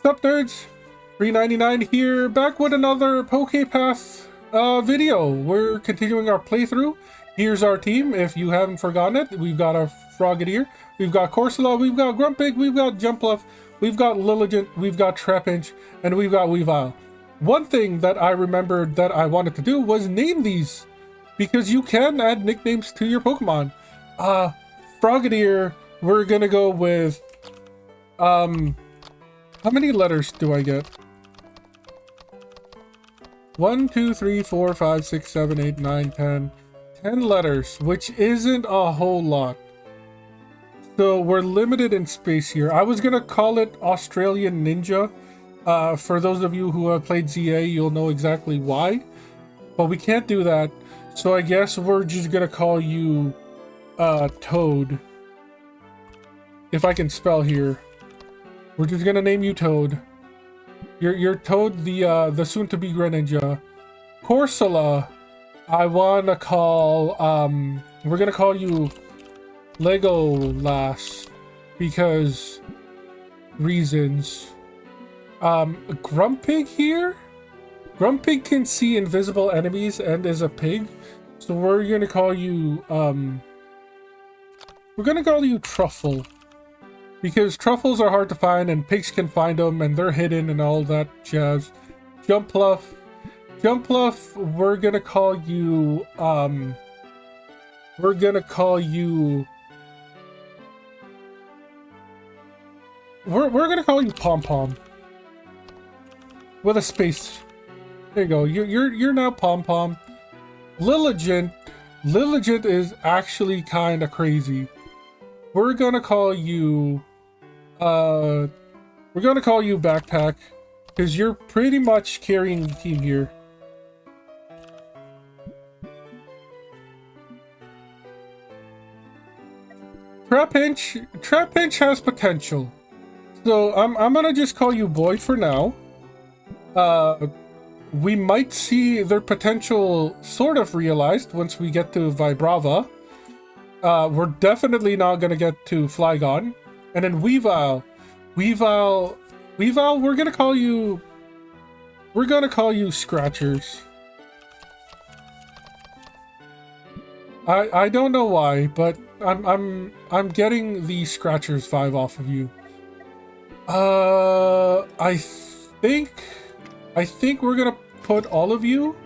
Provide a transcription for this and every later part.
Sup Nerds, 399 here, back with another Pokepath video. We're continuing our playthrough. Here's our team, if you haven't forgotten it. We've got our Frogadier, we've got Corsola, we've got Grumpig, we've got Jumpluff, we've got Lilligant, we've got Trapinch, and we've got Weavile. One thing that I remembered that I wanted to do was name these, because you can add nicknames to your Pokemon. Frogadier, we're gonna go with, how many letters do I get? 1, 2, 3, 4, 5, 6, 7, 8, 9, 10. 10 letters, which isn't a whole lot. So we're limited in space here. I was gonna call it Australian Ninja. For those of you who have played ZA, you'll know exactly why. But we can't do that. So I guess we're just gonna call you Toad. If I can spell here. We're just gonna name you Toad. You're Toad, the soon-to-be Greninja. Corsola, I wanna call we're gonna call you Legolas because reasons. Grumpig here? Grumpig can see invisible enemies and is a pig, so we're gonna call you Truffle. Because truffles are hard to find and pigs can find them and they're hidden and all that jazz. Jumpluff, we're gonna call you, we're gonna call you Pom Pom. With a space. There you go. You're now Pom Pom. Lilligant is actually kind of crazy. We're gonna call you Backpack, because you're pretty much carrying the team here. Trapinch has potential, so I'm gonna just call you Boy for now. We might see their potential sort of realized once we get to Vibrava. We're definitely not gonna get to Flygon. And then Weavile, we're gonna call you Scratchers. I don't know why, but I'm getting the Scratchers vibe off of you. I think we're gonna put all of you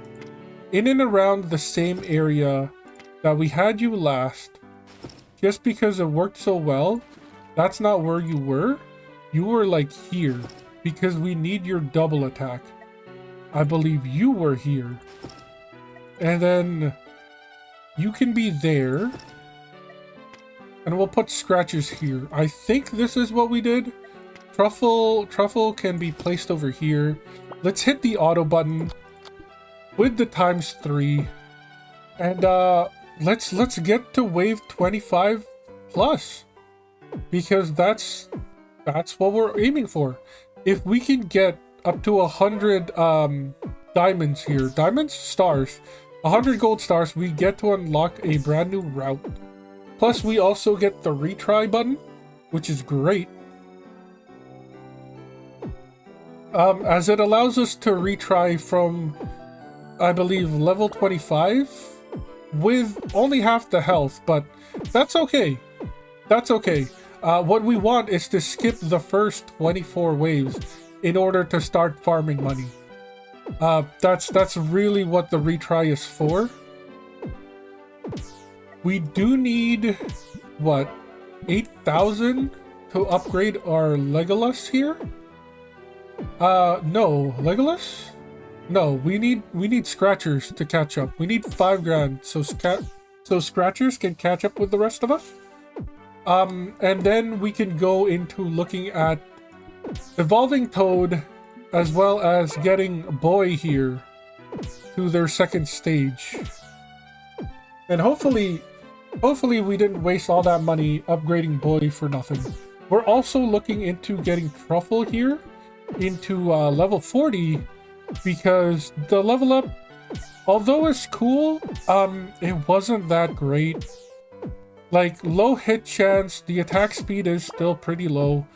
in and around the same area that we had you last. Just because it worked so well. That's not where you were. You were like here, because we need your double attack. I believe you were here. And then you can be there. And we'll put Scratchers here. I think this is what we did. Truffle can be placed over here. Let's hit the auto button with the ×3. And let's get to wave 25 plus. Because that's what we're aiming for. If we can get up to 100 diamonds here, stars, 100 gold stars, we get to unlock a brand new route. Plus we also get the retry button, which is great, as it allows us to retry from, I believe, level 25 with only half the health, but that's okay. That's okay. What we want is to skip the first 24 waves in order to start farming money. That's really what the retry is for. We do need, what, 8,000 to upgrade our Legolas here? No, Legolas? No, we need Scratchers to catch up. We need 5 grand so Scratchers can catch up with the rest of us. And then we can go into looking at evolving Toad, as well as getting Boy here to their second stage. And hopefully we didn't waste all that money upgrading Boy for nothing. We're also looking into getting Truffle here into level 40, because the level up, although it's cool, it wasn't that great. Like, low hit chance, the attack speed is still pretty low.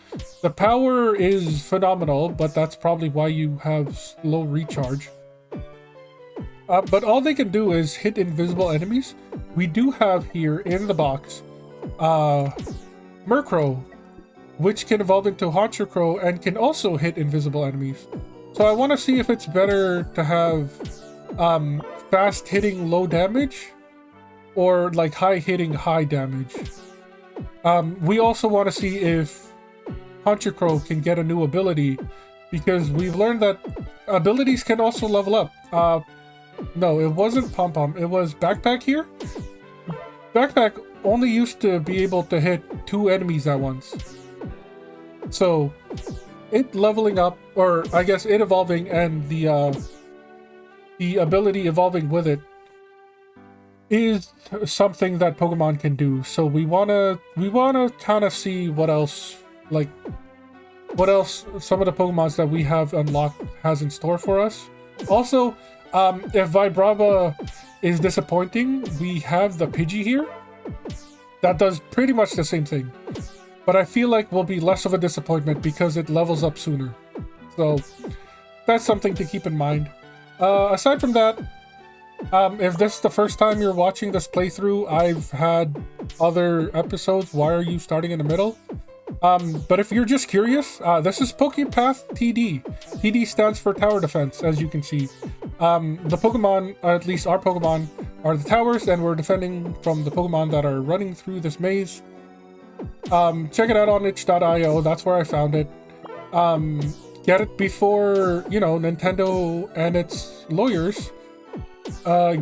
The power is phenomenal, but that's probably why you have slow recharge. But all they can do is hit invisible enemies. We do have here in the box, Murkrow, which can evolve into Honchkrow and can also hit invisible enemies. So I want to see if it's better to have fast hitting low damage or like high hitting high damage. We also want to see if Honchkrow can get a new ability, because we've learned that abilities can also level up. No, it wasn't Pom Pom, it was Backpack here. Backpack only used to be able to hit 2 enemies at once. So it leveling up, or I guess it evolving, and the ability evolving with it is something that Pokemon can do. So we wanna kind of see what else some of the Pokemons that we have unlocked has in store for us. Also, if Vibrava is disappointing, we have the Pidgey here that does pretty much the same thing, but I feel like will be less of a disappointment because it levels up sooner. So that's something to keep in mind. Aside from that, if this is the first time you're watching this playthrough, I've had other episodes. Why are you starting in the middle? But if you're just curious, this is Pokepath TD. TD stands for Tower Defense, as you can see. The Pokemon, at least our Pokemon, are the towers, and we're defending from the Pokemon that are running through this maze. Check it out on itch.io, that's where I found it. Get it before, you know, Nintendo and its lawyers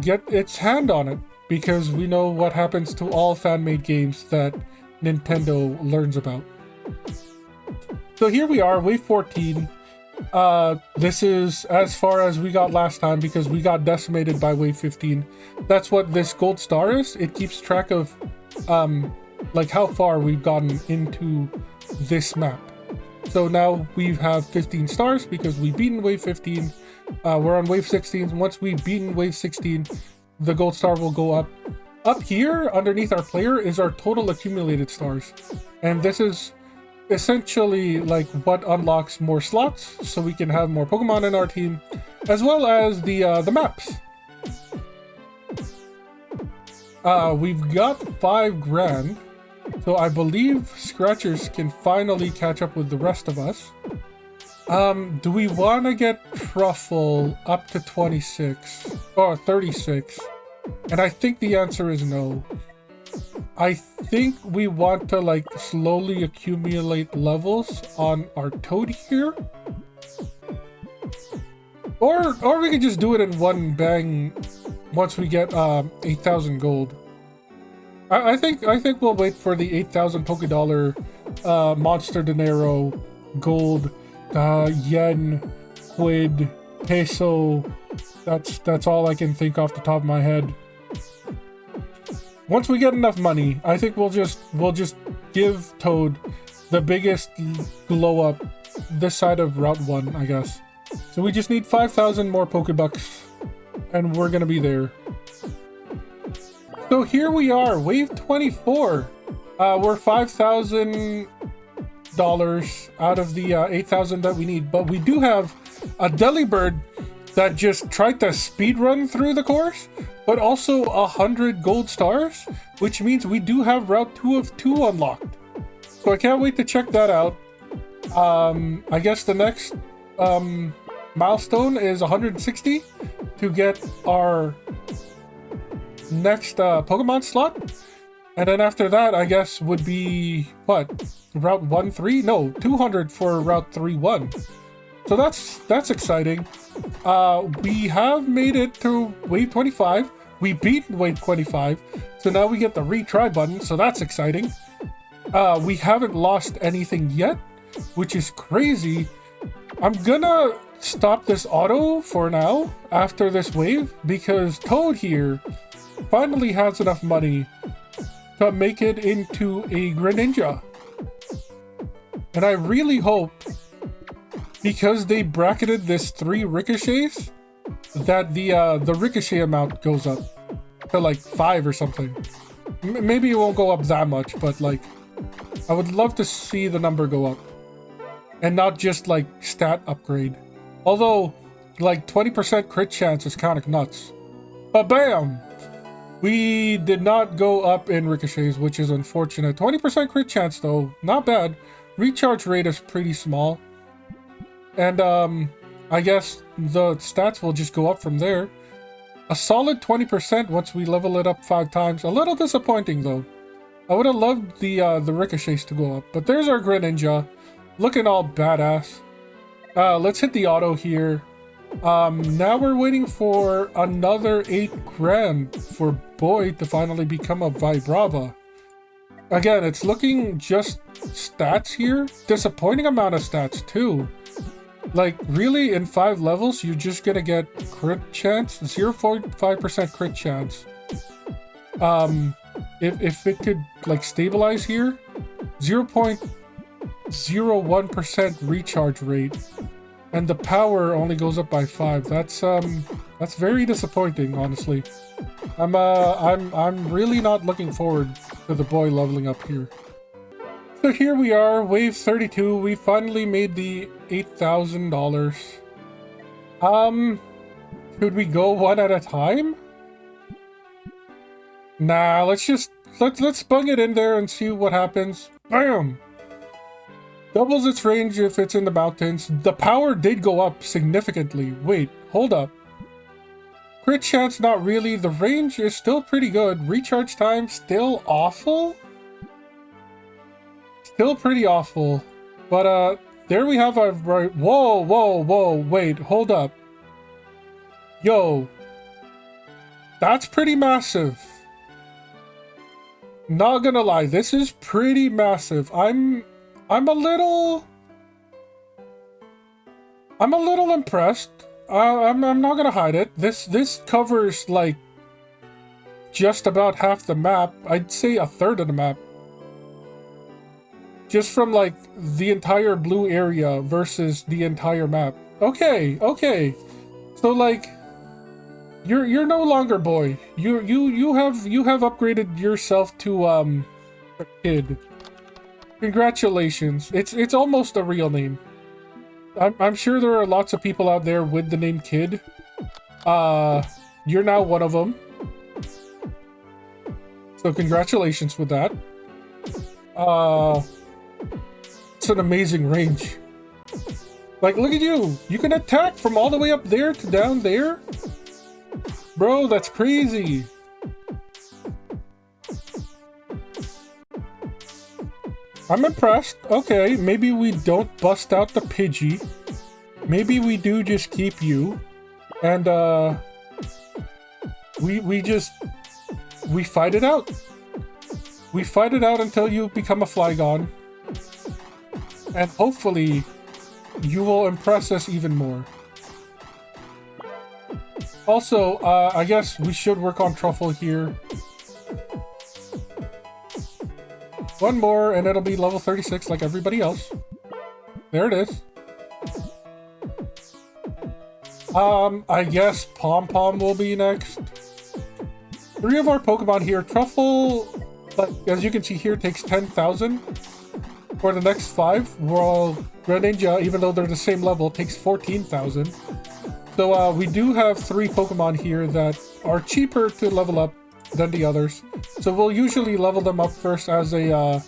get its hand on it, because we know what happens to all fan-made games that Nintendo learns about. So here we are, Wave 14. This is as far as we got last time, because we got decimated by Wave 15. That's what this gold star is. It keeps track of like how far we've gotten into this map. So now we have 15 stars because we've beaten Wave 15. We're on Wave 16. Once we've beaten Wave 16, the gold star will go up. Up here, underneath our player, is our total accumulated stars. And this is essentially like what unlocks more slots, so we can have more Pokemon in our team, as well as the maps. We've got 5 grand, so I believe Scratchers can finally catch up with the rest of us. Do we want to get Truffle up to 26 or 36? And I think the answer is no. I think we want to like slowly accumulate levels on our Toad here. Or we could just do it in one bang once we get 8,000 gold. I think we'll wait for the 8,000 Pokédollar Monster Dinero gold yen quid peso. That's all I can think off the top of my head. Once we get enough money, I think we'll just give Toad the biggest glow up this side of Route 1, I guess. So we just need 5,000 more Pokebucks, and we're gonna be there. So here we are, Wave 24. We're $5,000 out of the 8,000 that we need, but we do have a Delibird that just tried to speed run through the course, but also 100 gold stars, which means we do have Route 2 of 2 unlocked. So I can't wait to check that out. I guess the next milestone is 160 to get our next Pokemon slot. And then after that, I guess would be, what, Route 1-3? No, 200 for Route 3-1. So that's exciting. We have made it to Wave 25. We beat Wave 25. So now we get the retry button, so that's exciting. We haven't lost anything yet, which is crazy. I'm gonna stop this auto for now after this wave, because Toad here finally has enough money to make it into a Greninja. And I really hope, because they bracketed this 3 ricochets, that the ricochet amount goes up to like 5 or something. Maybe it won't go up that much, but like, I would love to see the number go up. And not just like stat upgrade. Although, like 20% crit chance is kind of nuts. But bam! We did not go up in ricochets, which is unfortunate. 20% crit chance though, not bad. Recharge rate is pretty small. And I guess the stats will just go up from there. A solid 20% once we level it up 5 times. A little disappointing though. I would have loved the ricochets to go up. But there's our Greninja. Looking all badass. Let's hit the auto here. Now we're waiting for another 8 grand for Boyd to finally become a Vibrava. Again, it's looking just stats here. Disappointing amount of stats too. Like, really, in 5 levels, you're just gonna get crit chance? 0.5% crit chance. If it could, like, stabilize here, 0.01% recharge rate. And the power only goes up by 5. That's very disappointing, honestly. I'm really not looking forward to the boy leveling up here. So here we are, wave 32. We finally made the $8,000. Should we go one at a time? Nah, let's bung it in there and see what happens. Bam! Doubles its range if it's in the mountains. The power did go up significantly. Wait, hold up. Crit chance, not really. The range is still pretty good. Recharge time, still awful? Still pretty awful. But, there we have our... Whoa, wait, hold up. Yo. That's pretty massive. Not gonna lie, this is pretty massive. I'm a little impressed. I'm not gonna hide it. This covers like just about half the map. I'd say a third of the map. Just from like the entire blue area versus the entire map. Okay. So like you're no longer boy. You have upgraded yourself to a kid. Congratulations. It's almost a real name. I'm sure there are lots of people out there with the name Kid. You're now one of them. So congratulations with that. It's an amazing range. Like, look at you. You can attack from all the way up there to down there. Bro, that's crazy. I'm impressed. Okay, maybe we don't bust out the Pidgey. Maybe we do just keep you. And, we fight it out. We fight it out until you become a Flygon. And hopefully, you will impress us even more. Also, I guess we should work on Truffle here. One more, and it'll be level 36 like everybody else. There it is. I guess Pom Pom will be next. 3 of our Pokemon here. Truffle, like, as you can see here, takes 10,000. For the next 5, while Greninja, even though they're the same level, takes 14,000. So we do have 3 Pokemon here that are cheaper to level up than the others. So we'll usually level them up first as a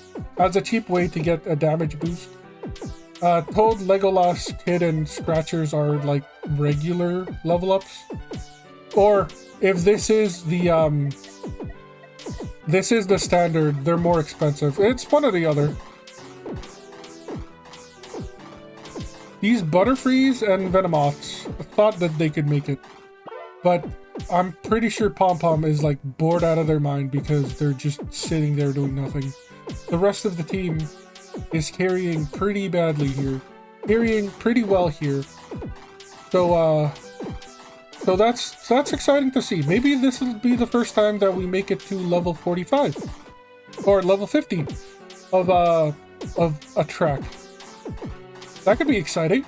cheap way to get a damage boost. Toad, Legolas, Kid, and Scratchers are like regular level ups. Or if this is the standard, they're more expensive. It's one or the other. These Butterfrees and Venomoths thought that they could make it. But I'm pretty sure Pom Pom is like bored out of their mind because they're just sitting there doing nothing. The rest of the team is carrying pretty badly here. Carrying pretty well here. So that's exciting to see. Maybe this will be the first time that we make it to level 45. Or level 50 of a track. That could be exciting.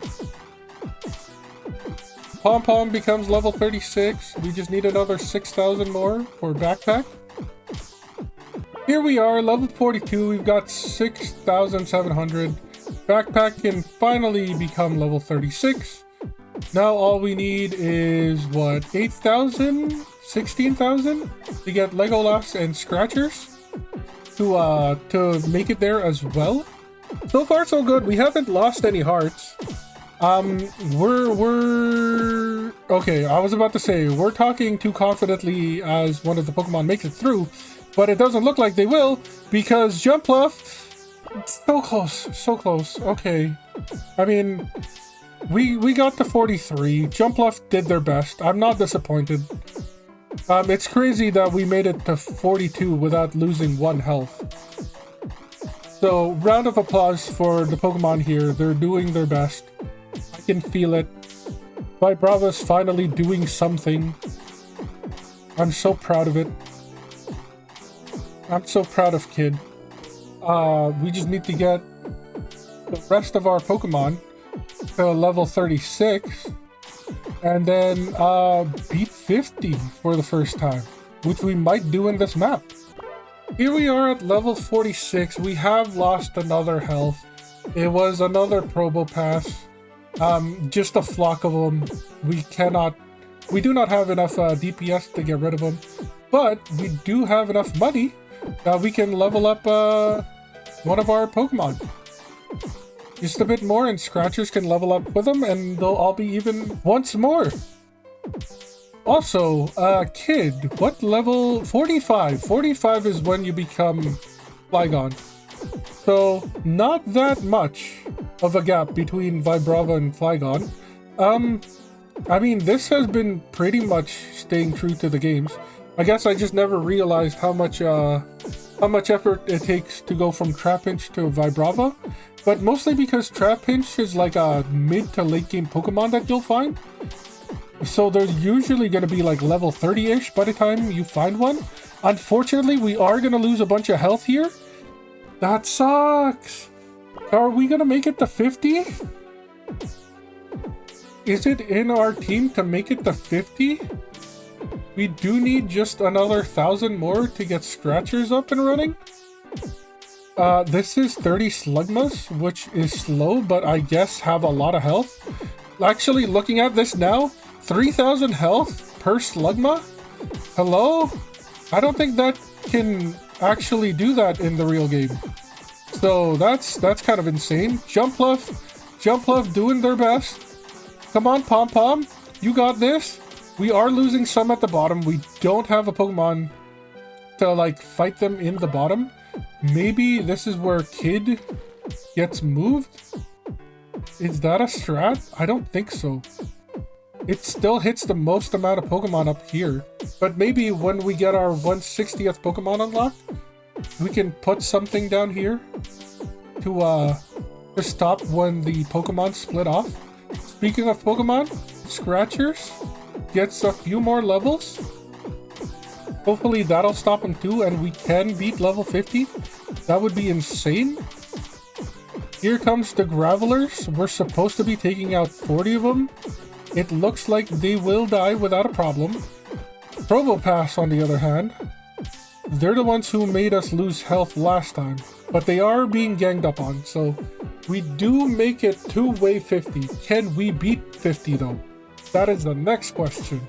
Pom Pom becomes level 36. We just need another 6,000 more for backpack. Here we are, level 42. We've got 6,700. Backpack can finally become level 36. Now all we need is, what, 8,000? 16,000? To get Legolas and Scratchers to make it there as well. So far so good. We haven't lost any hearts. We're okay, I was about to say we're talking too confidently as one of the Pokemon makes it through, but it doesn't look like they will because Jumpluff, so close, so close. Okay, I mean, we got to 43. Jumpluff did their best. I'm not disappointed. It's crazy that we made it to 42 without losing 1 health. So round of applause for the Pokemon here. They're doing their best. I can feel it. Vibrava's finally doing something. I'm so proud of it. I'm so proud of Kid. We just need to get the rest of our Pokemon to level 36 and then beat 50 for the first time, which we might do in this map. Here we are at level 46. We have lost another health. It was another Pokepath. Just a flock of them. We do not have enough DPS to get rid of them, but we do have enough money that we can level up one of our Pokemon. Just a bit more and Scratchers can level up with them and they'll all be even once more. Also, Kid, what level? 45. 45 is when you become Flygon. So, not that much of a gap between Vibrava and Flygon. I mean, this has been pretty much staying true to the games. I guess I just never realized how much effort it takes to go from Trapinch to Vibrava. But mostly because Trapinch is like a mid to late game Pokemon that you'll find. So they're usually going to be like level 30-ish by the time you find one. Unfortunately, we are going to lose a bunch of health here. That sucks. Are we going to make it to 50? Is it in our team to make it to 50? We do need just another 1,000 more to get Scratchers up and running. This is 30 Slugmas, which is slow, but I guess have a lot of health. Actually, looking at this now, 3,000 health per Slugma? Hello? I don't think that can actually do that in the real game. So that's kind of insane. Jumpluff doing their best. Come on, Pom Pom, you got this. We are losing some at the bottom. We don't have a Pokemon to like fight them in the bottom. Maybe this is where Kid gets moved? Is that a strat? I don't think so. It still hits the most amount of Pokemon up here. But maybe when we get our 160th Pokemon unlocked, we can put something down here to stop when the Pokemon split off. Speaking of Pokemon, Scratchers gets a few more levels. Hopefully that'll stop him too, and we can beat level 50. That would be insane. Here comes the Gravelers. We're supposed to be taking out 40 of them. It looks like they will die without a problem. Pokepath, on the other hand, they're the ones who made us lose health last time, but they are being ganged up on, so we do make it to wave 50. Can we beat 50 though? That is the next question.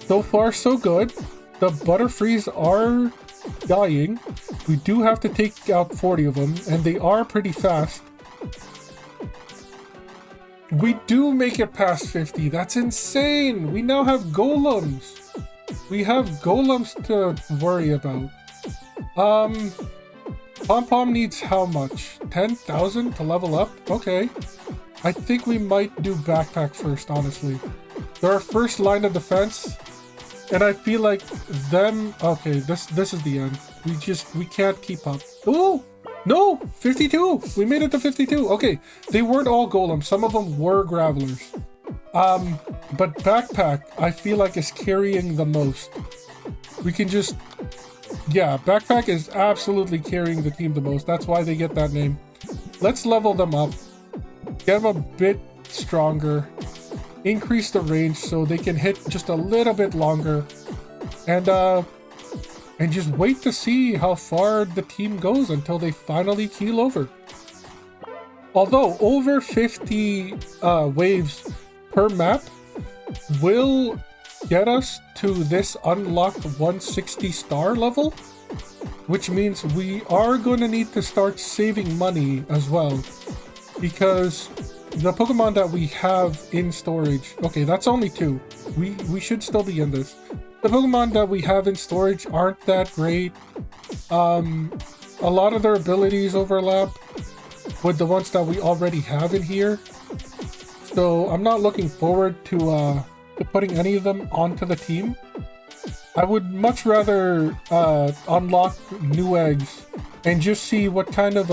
So far, so good. The Butterfrees are dying. We do have to take out 40 of them, and they are pretty fast. We do make it past 50. That's insane. We now have golems. We have golems to worry about. Pom Pom needs how much? 10,000 to level up? Okay. I think we might do Backpack first, honestly. They're our first line of defense. And I feel like them... Okay, this is the end. We can't keep up. Oh! No! 52! We made it to 52. Okay, they weren't all golems. Some of them were Gravelers. But Backpack, I feel like, is carrying the most. We can just... Yeah, Backpack is absolutely carrying the team the most. That's why they get that name. Let's level them up. Get them a bit stronger. Increase the range so they can hit just a little bit longer. And and just wait to see how far the team goes until they finally keel over. Although over 50 waves per map will get us to this unlocked 160 star level, which means we are going to need to start saving money as well, because the Pokemon that we have in storage, okay, that's only 2. We should still be in this. The Pokemon that we have in storage aren't that great. A lot of their abilities overlap with the ones that we already have in here. So I'm not looking forward to putting any of them onto the team. I would much rather unlock new eggs and just see what kind of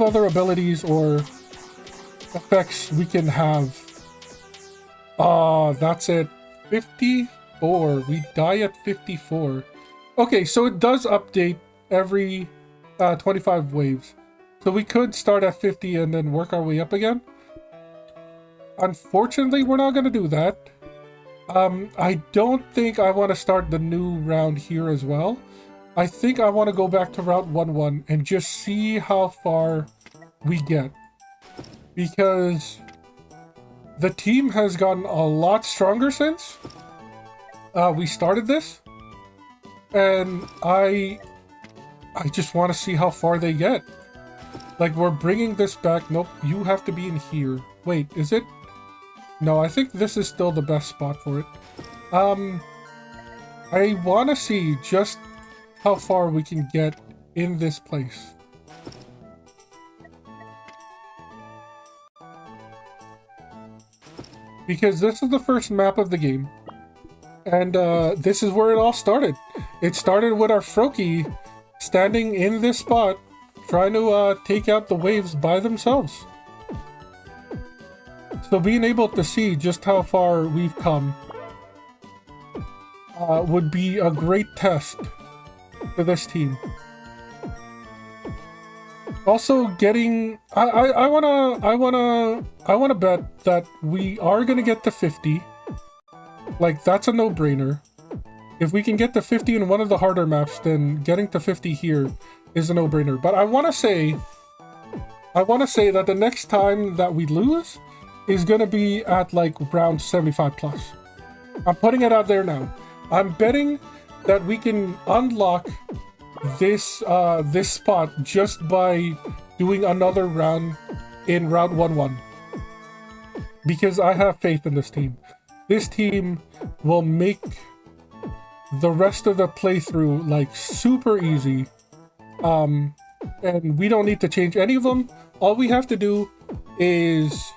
other abilities or effects we can have. That's it. 54. We die at 54. Okay, so it does update every 25 waves. So we could start at 50 and then work our way up again. Unfortunately, we're not going to do that. I don't think I want to start the new round here as well. I think I want to go back to Route 1-1 and just see how far we get. Because the team has gotten a lot stronger since we started this. And I just want to see how far they get. Like, we're bringing this back. Nope, you have to be in here. Wait, is it? No, I think this is still the best spot for it. I want to see just how far we can get in this place. Because this is the first map of the game. And this is where it all started. It started with our Froakie standing in this spot, trying to take out the waves by themselves. So being able to see just how far we've come would be a great test for this team. Also, getting I wanna bet that we are gonna get to 50. Like, that's a no-brainer. If we can get to 50 in one of the harder maps, then getting to 50 here is a no-brainer. But I wanna say that the next time that we lose is gonna be at like round 75 plus. I'm putting it out there now. I'm betting that we can unlock this this spot just by doing another round in Route 1-1. Because I have faith in this team. This team will make the rest of the playthrough like super easy. And we don't need to change any of them. All we have to do is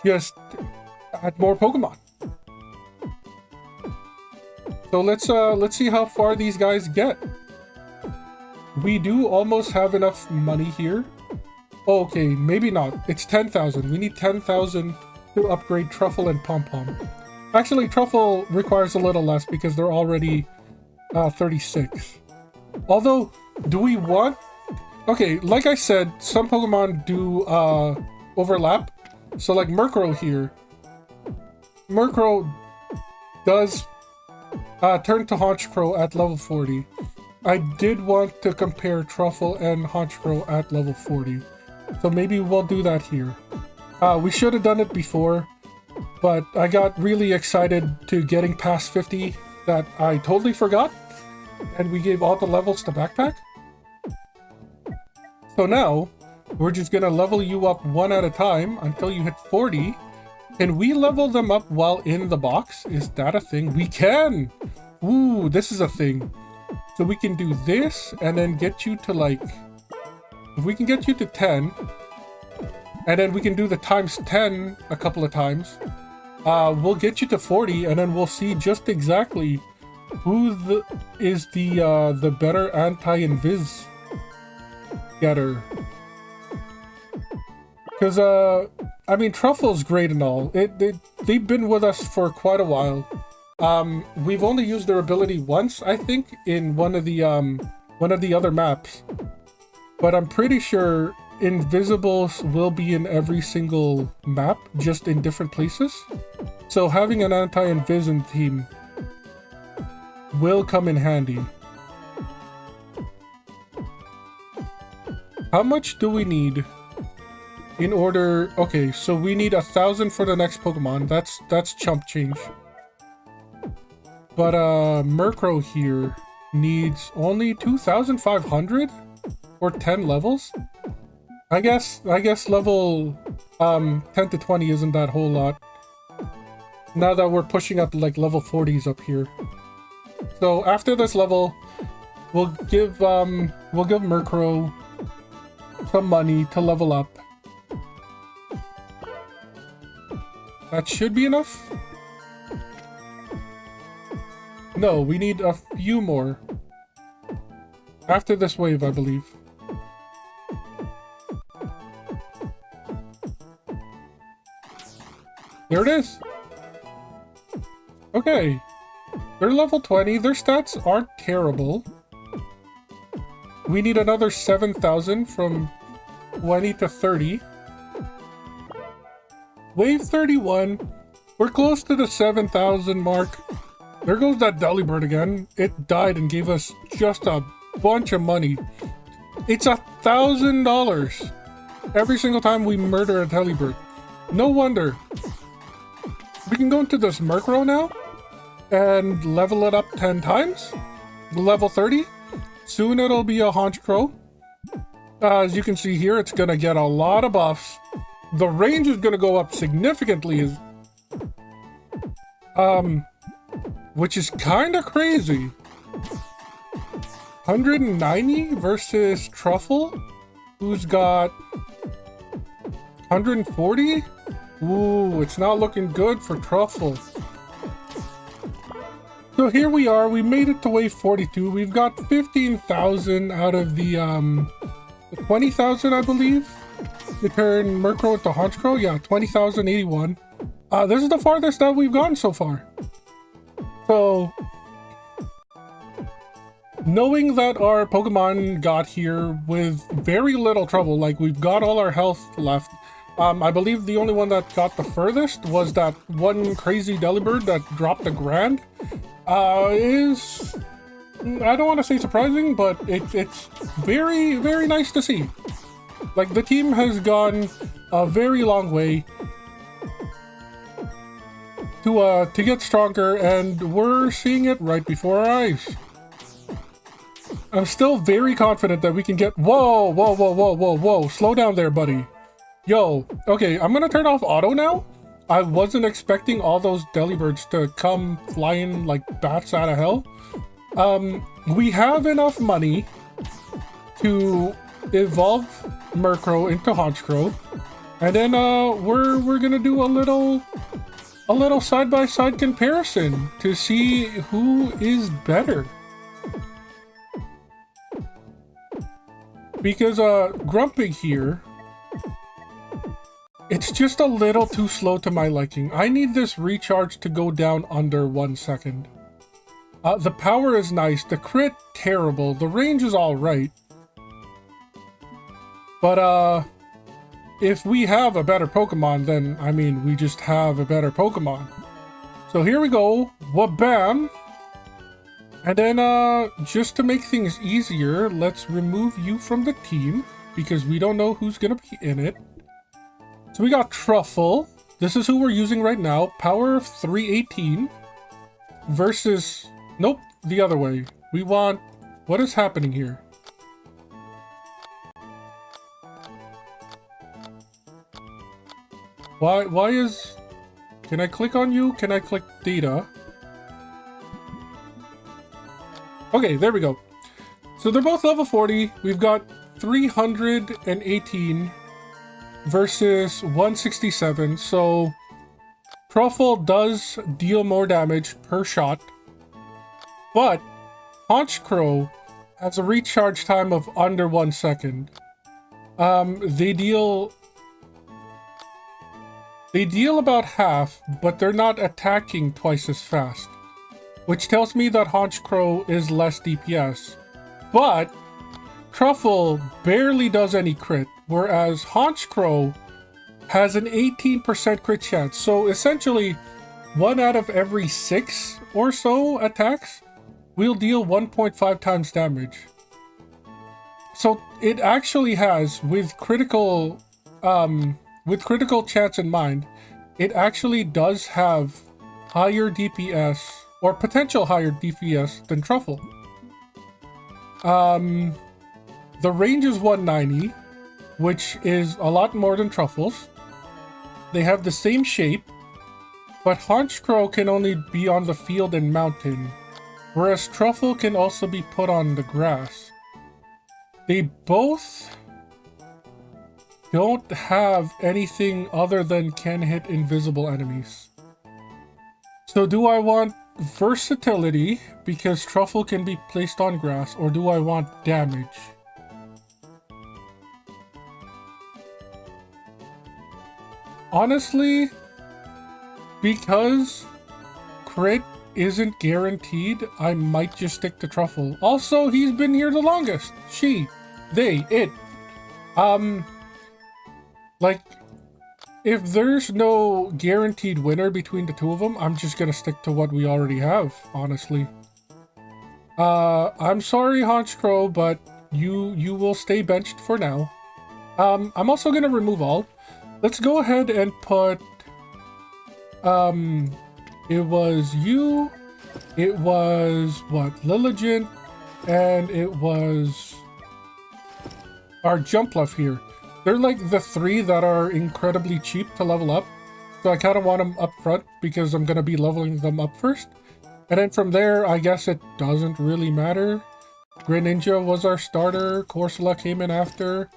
just add more Pokemon. So let's see how far these guys get. We do almost have enough money here. Oh, okay, maybe not. It's 10,000. We need 10,000 to upgrade Truffle and Pom-Pom. Actually, Truffle requires a little less because they're already 36. Although, do we want... Okay, like I said, some Pokemon do overlap. So like Murkrow here. Murkrow does turn to Honchkrow at level 40. I did want to compare Truffle and Honchkrow at level 40. So maybe we'll do that here. We should have done it before, but I got really excited to getting past 50 that I totally forgot. And we gave all the levels to Backpack. So now, we're just gonna level you up one at a time until you hit 40. Can we level them up while in the box? Is that a thing? We can! Ooh, this is a thing. So we can do this and then get you to like... If we can get you to 10, and then we can do the times 10 a couple of times, we'll get you to 40, and then we'll see just exactly who is the better anti-invis getter. Because, I mean, Truffle's great and all. They've been with us for quite a while. We've only used their ability once, I think, in one of the other maps. But I'm pretty sure Invisibles will be in every single map, just in different places. So having an anti-invis team will come in handy. How much do we need in order? Okay, so we need 1,000 for the next Pokemon. That's chump change. But Murkrow here needs only 2,500 or 10 levels. I guess level 10 to 20 isn't that whole lot. Now that we're pushing up like level 40s up here. So after this level, we'll give Murkrow some money to level up. That should be enough. No, we need a few more. After this wave, I believe. There it is. Okay. They're level 20. Their stats aren't terrible. We need another 7,000 from 20 to 30. Wave 31. We're close to the 7,000 mark. There goes that Delibird again. It died and gave us just a bunch of money. It's $1,000 every single time we murder a Delibird. No wonder. We can go into this Murkrow now and level it up 10 times. Level 30. Soon it'll be a Honchkrow. As you can see here, it's going to get a lot of buffs. The range is going to go up significantly. Which is kind of crazy. 190 versus Truffle, who's got 140. Ooh, it's not looking good for Truffle. So here we are. We made it to wave 42. We've got 15,000 out of the 20,000, I believe. To turn Murkrow into Honchkrow. Yeah, 20,081. This is the farthest that we've gone so far. So, knowing that our Pokemon got here with very little trouble, like we've got all our health left, I believe the only one that got the furthest was that one crazy Delibird that dropped a grand, is, I don't want to say surprising, but it's very, very nice to see. Like, the team has gone a very long way to get stronger, and we're seeing it right before our eyes. I'm still very confident that we can get... Whoa, whoa, whoa, whoa, whoa, whoa. Slow down there, buddy. Yo, okay, I'm gonna turn off auto now. I wasn't expecting all those Delibirds to come flying like bats out of hell. We have enough money to evolve Murkrow into Honchkrow, and then we're gonna do a little side-by-side comparison to see who is better. Because Grumpig here, it's just a little too slow to my liking. I need this recharge to go down under 1 second. The power is nice, the crit terrible, the range is alright. But if we have a better Pokemon, then, I mean, we just have a better Pokemon. So here we go. Wabam! And then, just to make things easier, let's remove you from the team, because we don't know who's gonna be in it. So we got Truffle. This is who we're using right now. Power of 318 versus... Nope, the other way. We want... What is happening here? Why is... Can I click on you? Can I click data? Okay, there we go. So they're both level 40. We've got 318 versus 167. So Truffle does deal more damage per shot. But Honchkrow has a recharge time of under 1 second. They deal about half, but they're not attacking twice as fast, which tells me that Honchkrow is less DPS. But Truffle barely does any crit, whereas Honchkrow has an 18% crit chance. So essentially, 1 out of every 6 or so attacks will deal 1.5 times damage. So it actually has, with critical chance in mind, it actually does have higher DPS, or potential higher DPS than Truffle. The range is 190, which is a lot more than Truffle's. They have the same shape, but Honchkrow can only be on the field and mountain, whereas Truffle can also be put on the grass. They both don't have anything other than can hit invisible enemies. So do I want versatility because Truffle can be placed on grass, or do I want damage? Honestly, because crit isn't guaranteed, I might just stick to Truffle. Also, he's been here the longest. She, they, it. Like, if there's no guaranteed winner between the two of them, I'm just gonna stick to what we already have, honestly. I'm sorry, Honchkrow, but you will stay benched for now. I'm also gonna remove all. Let's go ahead and put, it was you, it was, what, Lilligant, and it was our Jumpluff here. They're like the three that are incredibly cheap to level up, so I kind of want them up front because I'm going to be leveling them up first. And then from there, I guess it doesn't really matter. Greninja was our starter, Corsola came in after.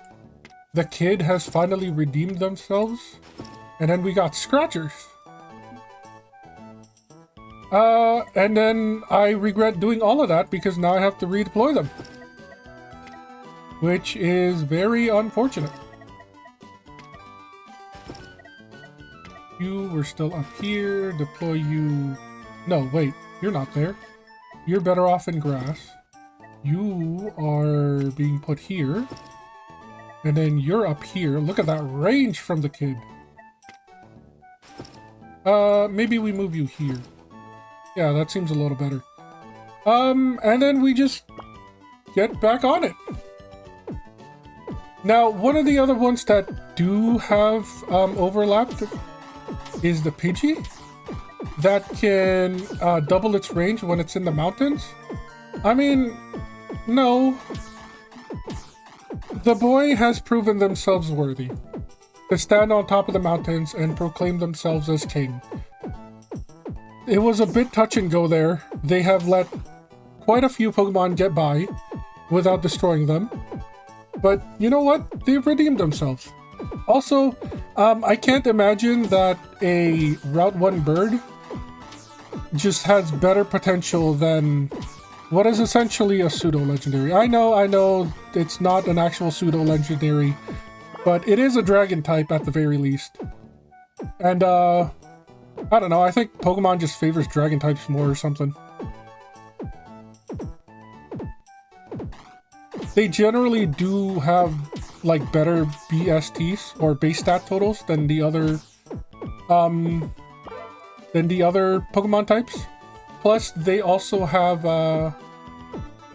The Kid has finally redeemed themselves. And then we got Scratchers. And then I regret doing all of that because now I have to redeploy them, which is very unfortunate. You were still up here. Deploy you. No, wait. You're not there. You're better off in grass. You are being put here. And then you're up here. Look at that range from the Kid. Maybe we move you here. Yeah, that seems a little better. And then we just get back on it. Now, one of the other ones that do have overlap is the Pidgey. That can double its range when it's in the mountains. I mean, no. The boy has proven themselves worthy to stand on top of the mountains and proclaim themselves as king. It was a bit touch and go there. They have let quite a few Pokemon get by without destroying them. But you know what? They've redeemed themselves. Also, I can't imagine that a Route 1 bird just has better potential than what is essentially a pseudo-legendary. I know, it's not an actual pseudo-legendary, but it is a dragon type at the very least. And, I don't know, I think Pokemon just favors dragon types more or something. They generally do have, like, better BSTs, or base stat totals, than the other Pokemon types. Plus, they also have,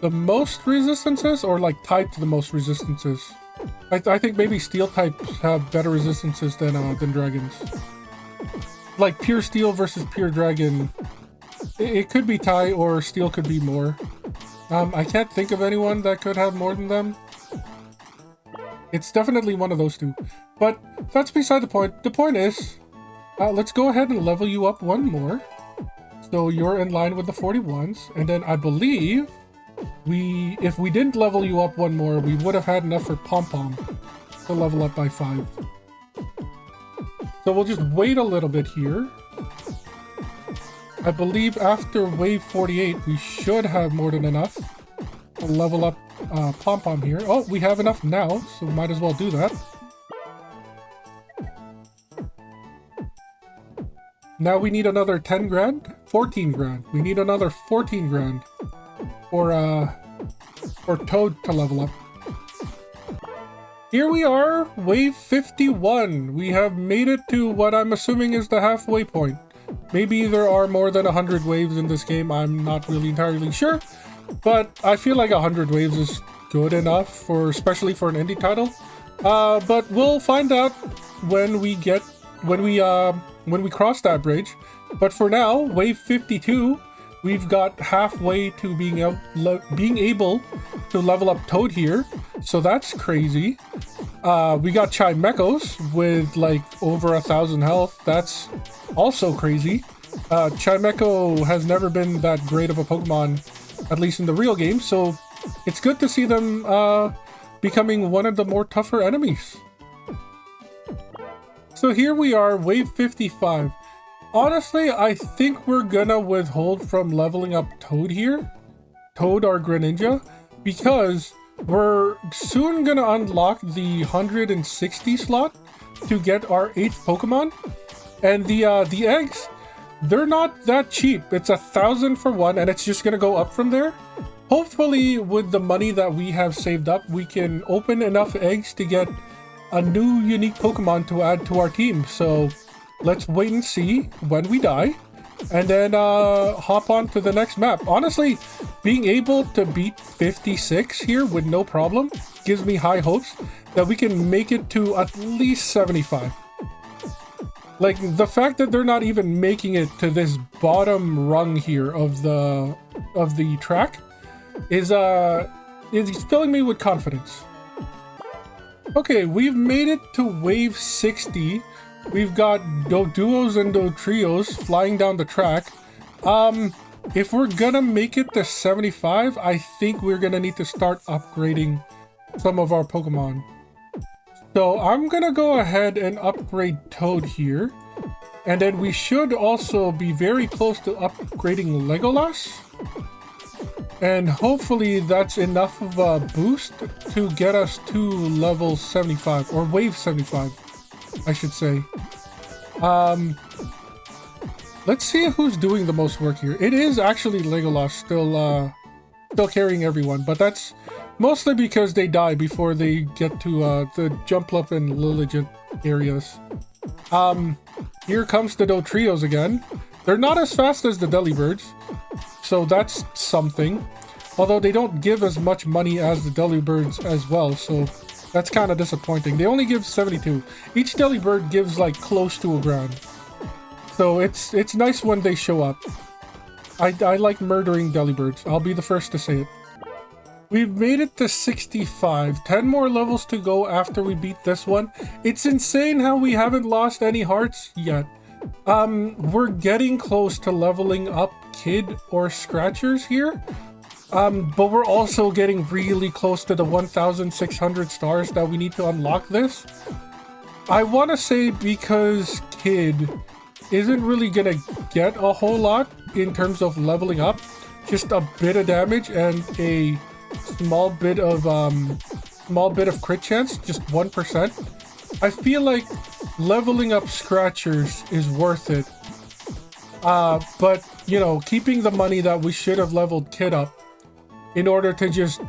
the most resistances, or, like, tied to the most resistances. I think maybe Steel types have better resistances than Dragons. Like, pure Steel versus pure Dragon, it could be tie, or Steel could be more. I can't think of anyone that could have more than them. It's definitely one of those two. But that's beside the point. The point is, let's go ahead and level you up one more. So you're in line with the 41s. And then I believe if we didn't level you up one more, we would have had enough for Pom Pom to level up by 5. So we'll just wait a little bit here. I believe after wave 48, we should have more than enough to level up Pom Pom here. Oh, we have enough now, so might as well do that. Now we need another 10 grand? 14 grand. We need another 14 grand for Toad to level up. Here we are, wave 51. We have made it to what I'm assuming is the halfway point. Maybe there are more than 100 waves in this game. I'm not really entirely sure, but I feel like 100 waves is good enough for, especially for an indie title. But we'll find out when we cross that bridge. But for now, wave 52, we've got halfway to being able to level up Toad here, so that's crazy. We got Chimechos with like over 1,000 health. That's also crazy. Chimecho has never been that great of a Pokemon, at least in the real game, so it's good to see them becoming one of the more tougher enemies. So here we are, wave 55. Honestly, I think we're gonna withhold from leveling up Toad here. Toad, our Greninja, because we're soon gonna unlock the 160 slot to get our 8th Pokemon. And the eggs, they're not that cheap. It's 1,000 for one, and it's just gonna go up from there. Hopefully, with the money that we have saved up, we can open enough eggs to get a new unique Pokemon to add to our team. So let's wait and see when we die, and then hop on to the next map. Honestly, being able to beat 56 here with no problem gives me high hopes that we can make it to at least 75. Like, the fact that they're not even making it to this bottom rung here of the track is filling me with confidence. Okay, we've made it to wave 60. We've got Doduos and Dotrios flying down the track. If we're gonna make it to 75, I think we're gonna need to start upgrading some of our Pokemon. So I'm gonna go ahead and upgrade Toad here. And then we should also be very close to upgrading Legolas. And hopefully that's enough of a boost to get us to level 75, or wave 75, I should say. Let's see who's doing the most work here. It is actually Legolas still carrying everyone, but that's mostly because they die before they get to the Jumpluff and Lilligant areas. Here comes the Dotrios again. They're not as fast as the Delibirds, so that's something. Although they don't give as much money as the Delibirds as well, so that's kind of disappointing. They only give 72. Each Delibird gives like close to a grand. So it's nice when they show up. I like murdering Delibirds. I'll be the first to say it. We've made it to 65. 10 more levels to go after we beat this one. It's insane how we haven't lost any hearts yet. We're getting close to leveling up Kid or Scratchers here. But we're also getting really close to the 1,600 stars that we need to unlock this. I want to say because Kid isn't really gonna get a whole lot in terms of leveling up, just a bit of damage and a small bit of crit chance, just 1%. I feel like leveling up Scratchers is worth it. But you know, keeping the money that we should have leveled Kid up in order to just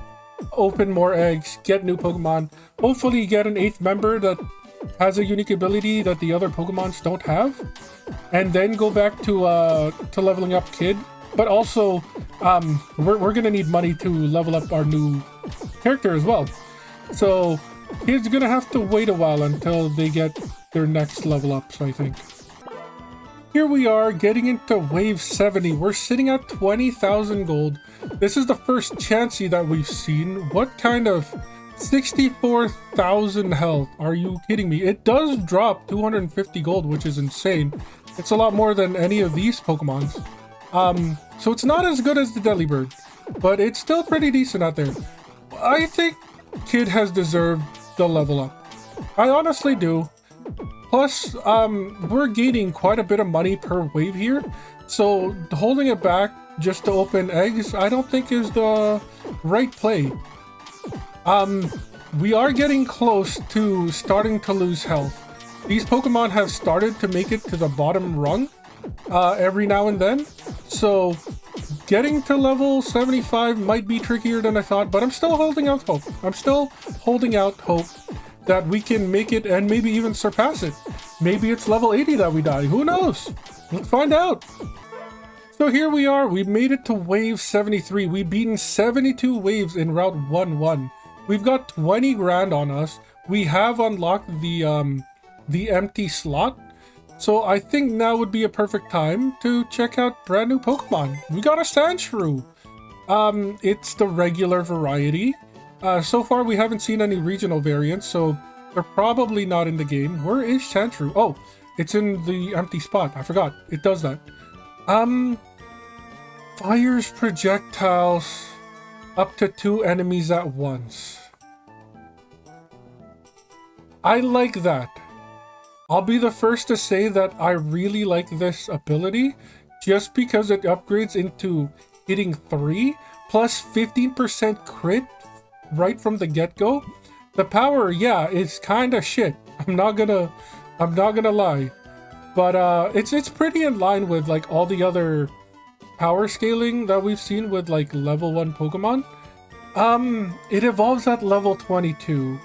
open more eggs, get new Pokemon, hopefully get an 8th member that has a unique ability that the other Pokemons don't have, and then go back to leveling up Kid. But also, we're gonna need money to level up our new character as well. So Kid's gonna have to wait a while until they get their next level ups, I think. Here we are getting into wave 70. We're sitting at 20,000 gold. This is the first Chansey that we've seen. What kind of 64,000 health? Are you kidding me? It does drop 250 gold, which is insane. It's a lot more than any of these Pokemons. So it's not as good as the Delibird, but it's still pretty decent out there. I think Kid has deserved the level up. I honestly do. Plus, we're gaining quite a bit of money per wave here, so holding it back just to open eggs, I don't think is the right play. We are getting close to starting to lose health. These Pokemon have started to make it to the bottom rung every now and then, so getting to level 75 might be trickier than I thought, but I'm still holding out hope. I'm still holding out hope that we can make it and maybe even surpass it. Maybe it's level 80 that we die. Who knows? Let's find out. So here we are. We made it to wave 73. We've beaten 72 waves in Route 1-1. We've got 20 grand on us. We have unlocked the empty slot. So I think now would be a perfect time to check out brand new Pokemon. We got a Sandshrew. It's the regular variety. So far we haven't seen any regional variants, so they're probably not in the game. Where is Sandshrew? Oh, it's in the empty spot. I forgot. It does that. Fires projectiles up to 2 enemies at once. I like that. I'll be the first to say that I really like this ability just because it upgrades into hitting 3 plus 15% crit right from the get-go. The power, yeah, it's kind of shit. I'm not gonna lie. But it's pretty in line with like all the other power scaling that we've seen with like level 1 Pokemon. It evolves at level 22.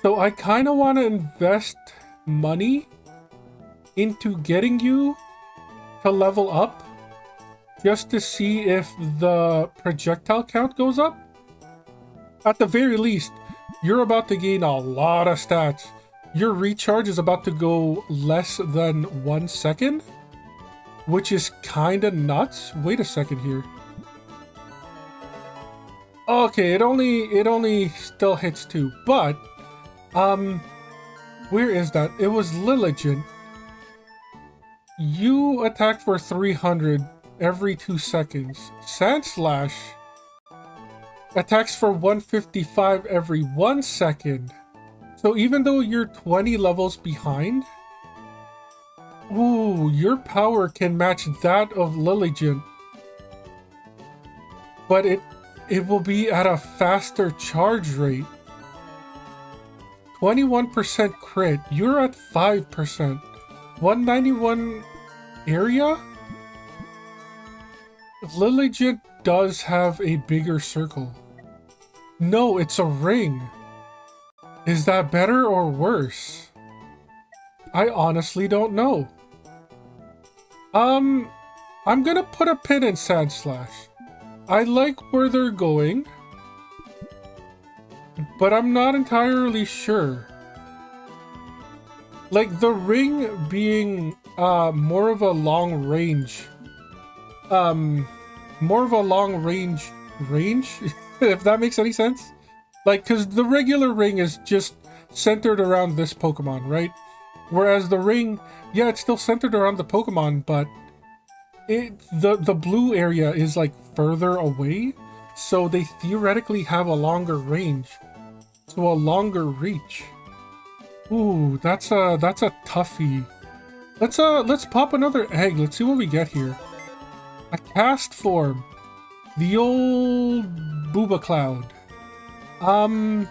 So I kind of want to invest money into getting you to level up just to see if the projectile count goes up. At the very least, you're about to gain a lot of stats. Your recharge is about to go less than 1 second, which is kind of nuts. Wait a second here. Okay, it only still hits 2, but where is that? It was Lilligant. You attack for 300 every 2 seconds. Sandslash attacks for 155 every 1 second. So even though you're 20 levels behind, ooh, your power can match that of Lilligant. But it will be at a faster charge rate. 21% crit. You're at 5%. 191 area? Lilligant does have a bigger circle. No, it's a ring. Is that better or worse? I honestly don't know. I'm gonna put a pin in Sandslash. I like where they're going, but I'm not entirely sure. Like the ring being more of a long range, if that makes any sense. Like, because the regular ring is just centered around this Pokemon, right? Whereas the ring, yeah, it's still centered around the Pokemon, but the blue area is like further away, so they theoretically have a longer range, so a longer reach. Ooh, that's a toughie. Let's pop another egg. Let's see what we get here. A cast form, the old Booba Cloud. I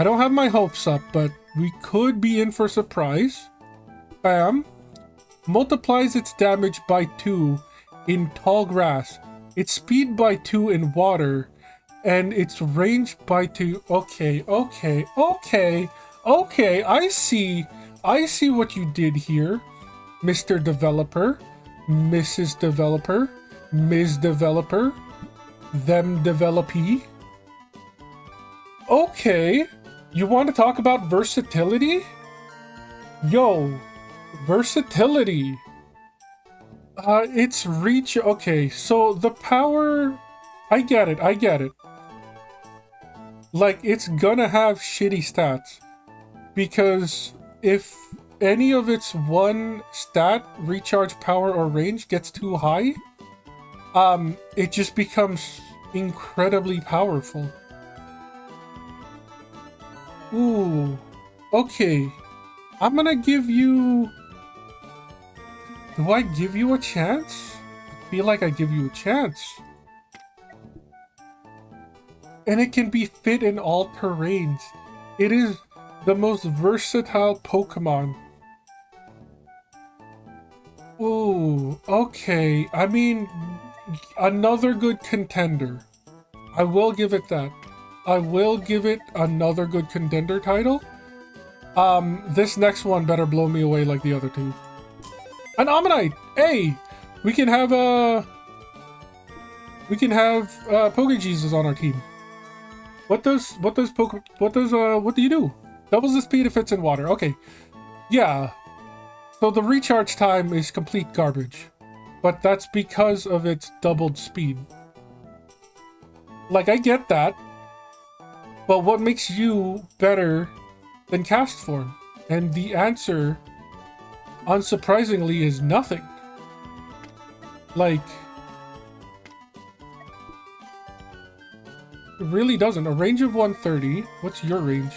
don't have my hopes up, but we could be in for a surprise. Bam. Multiplies its damage by 2 in tall grass, its speed by 2 in water, and its range by 2. Okay. I see what you did here, Mr. Developer, Mrs. Developer, Ms. Developer, them developee. Okay, you want to talk about versatility? Yo, versatility. It's reach. Okay, so the power, I get it. Like, it's gonna have shitty stats, because if any of its one stat, recharge, power, or range gets too high, it just becomes incredibly powerful. Ooh, okay. I'm gonna give you... Do I give you a chance? I feel like I give you a chance. And it can be fit in all terrains. It is the most versatile Pokemon. Ooh, okay. I mean, another good contender. I will give it that. I will give it another good contender title. This next one better blow me away like the other two. An Ammonite! Hey! We can have Poke Jesus on our team. What do you do? Doubles the speed if it's in water. Okay. Yeah. So the recharge time is complete garbage. But that's because of its doubled speed. Like, I get that. But what makes you better than cast form? And the answer, unsurprisingly, is nothing. Like, it really doesn't. A range of 130. What's your range?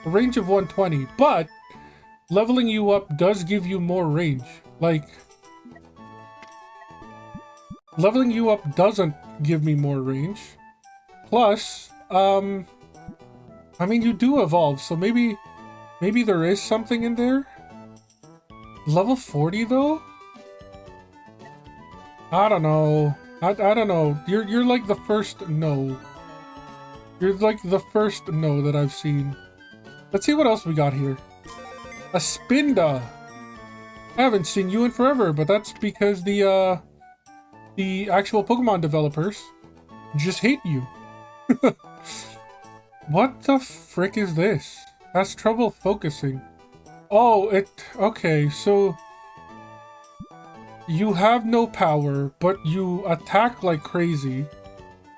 A range of 120. But leveling you up does give you more range. Like, leveling you up doesn't give me more range. Plus, I mean, you do evolve, so maybe there is something in there. Level 40 though? I don't know. I don't know. You're like the first no. You're like the first no that I've seen. Let's see what else we got here. A Spinda. I haven't seen you in forever, but that's because the actual Pokemon developers just hate you. What the frick is this? Has trouble focusing. Oh, okay, so you have no power, but you attack like crazy.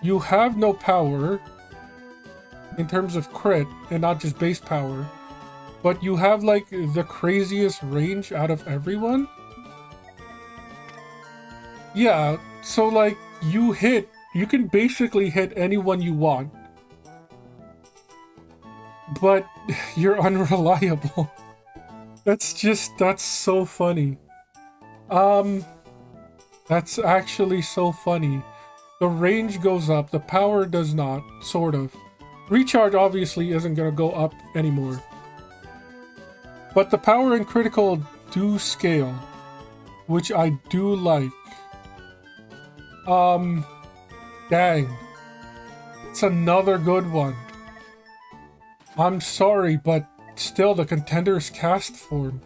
You have no power in terms of crit and not just base power, but you have like the craziest range out of everyone. Yeah, so like you can basically hit anyone you want. But you're unreliable. That's so funny. That's actually so funny. The range goes up, the power does not, sort of. Recharge obviously isn't gonna go up anymore. But the power and critical do scale, which I do like. Dang. It's another good one. I'm sorry, but still the contender's cast form.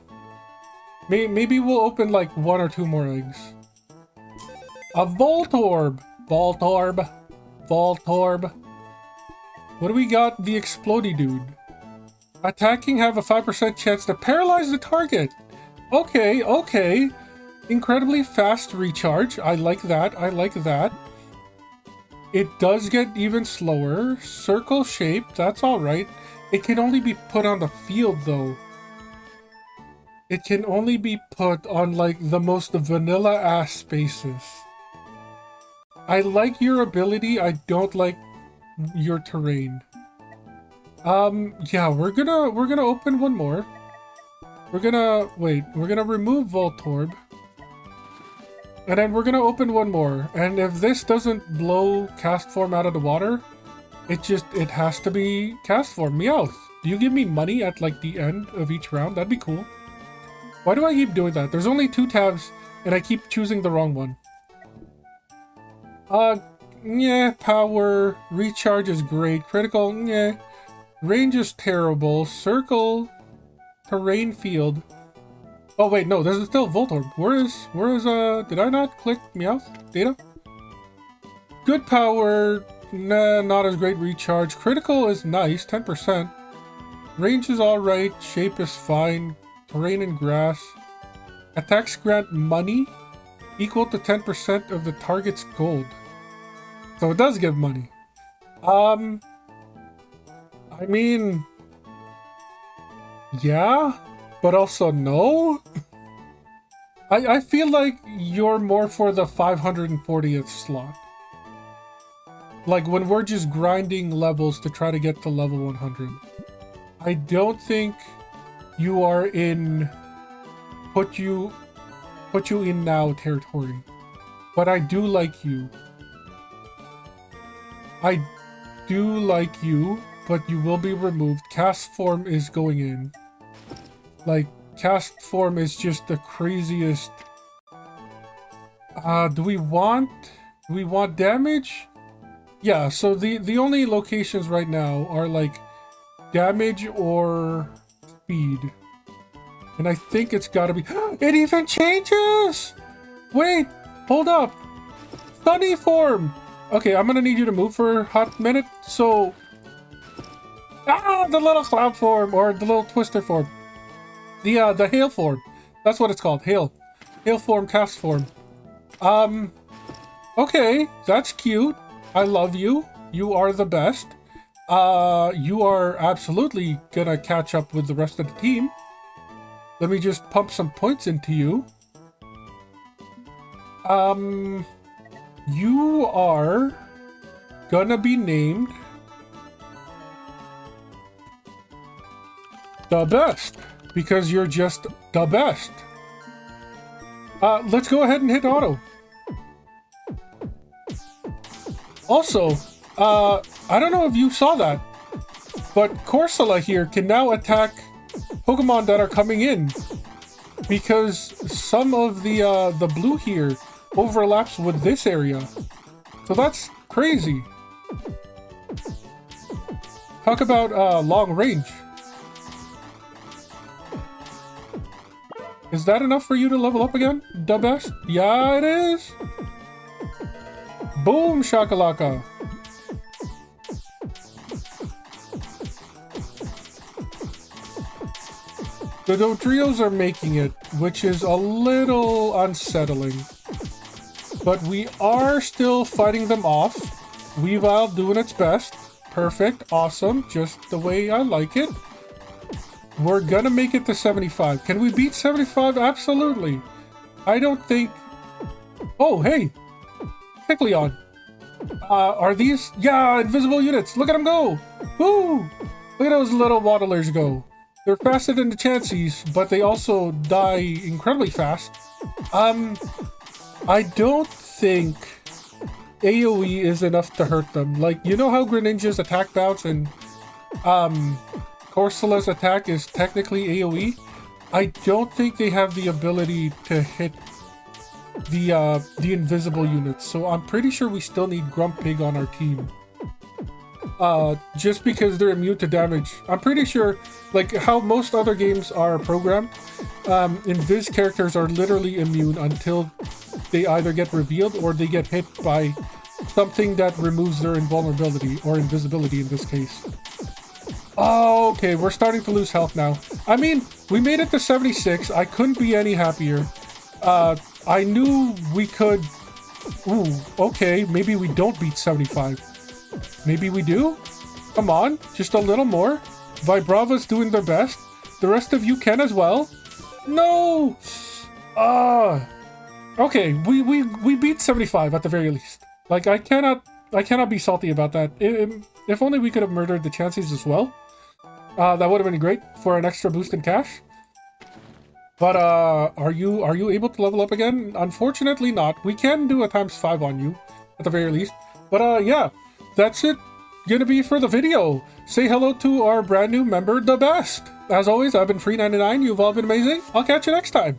Maybe we'll open like 1 or 2 more eggs. A Voltorb! Voltorb! Voltorb! What do we got? The Explodey dude. Attacking have a 5% chance to paralyze the target. Okay, okay. Incredibly fast recharge. I like that. I like that. It does get even slower. Circle shape. That's alright. It can only be put on the field, though. It can only be put on, like, the most vanilla-ass spaces. I like your ability. I don't like your terrain. Yeah, we're gonna open one more. We're gonna remove Voltorb. And then we're gonna open one more. And if this doesn't blow cast form out of the water, it has to be cast form. Meowth. Do you give me money at like the end of each round? That'd be cool. Why do I keep doing that? There's only 2 tabs and I keep choosing the wrong one. Yeah, power, recharge is great. Critical, yeah. Range is terrible. Circle, terrain field. Oh wait, no, there's still Voltorb. Where is did I not click Meowth data? Good power, nah, not as great recharge. Critical is nice, 10%. Range is alright, shape is fine. Terrain and grass. Attacks grant money equal to 10% of the target's gold. So it does give money. I mean, yeah, but also no. I feel like you're more for the 540th slot. Like when we're just grinding levels to try to get to level 100. I don't think you are in put you in now territory. But I do like you. I do like you, but you will be removed. Cast form is going in. Like, cast form is just the craziest. Do we want damage? Yeah, so the only locations right now are like damage or speed. And I think it's gotta be... It even changes! Wait, hold up. Sunny form. Okay, I'm gonna need you to move for a hot minute. So... the little cloud form, or the little twister form. The hail form. That's what it's called, hail. Hail form, cast form. Okay, that's cute. I love you. You are the best. You are absolutely gonna catch up with the rest of the team. Let me just pump some points into you. You are gonna be named the best because you're just the best. Let's go ahead and hit auto. Also, I don't know if you saw that, but Corsola here can now attack Pokemon that are coming in because some of the blue here overlaps with this area. So that's crazy. Talk about long range. Is that enough for you to level up again? The best? Yeah, it is. Boom, shakalaka. The Dodrios are making it, which is a little unsettling. But we are still fighting them off. Weavile doing its best. Perfect, awesome, just the way I like it. We're gonna make it to 75. Can we beat 75? Absolutely. I don't think... Oh, hey! Kecleon. Are these... Yeah, invisible units. Look at them go! Woo! Look at those little waddlers go. They're faster than the Chanseys, but they also die incredibly fast. I don't think AoE is enough to hurt them. Like, you know how Greninja's attack bounce and Corsola's attack is technically AoE? I don't think they have the ability to hit the invisible units, so I'm pretty sure we still need Grumpig on our team. Just because they're immune to damage. I'm pretty sure, like how most other games are programmed, Invis characters are literally immune until they either get revealed or they get hit by something that removes their invulnerability, or invisibility in this case. Oh, okay, we're starting to lose health now. I mean, we made it to 76. I couldn't be any happier. I knew we could... Ooh, okay, maybe we don't beat 75. Maybe we do? Come on, just a little more. Vibrava's doing their best. The rest of you can as well. No! Okay, we beat 75 at the very least. Like, I cannot be salty about that. If only we could have murdered the Chanseys as well. That would have been great for an extra boost in cash. But are you able to level up again? Unfortunately not. We can do a ×5 on you at the very least. But yeah, that's it gonna be for the video. Say hello to our brand new member, The Best. As always, I've been Free99. You've all been amazing. I'll catch you next time.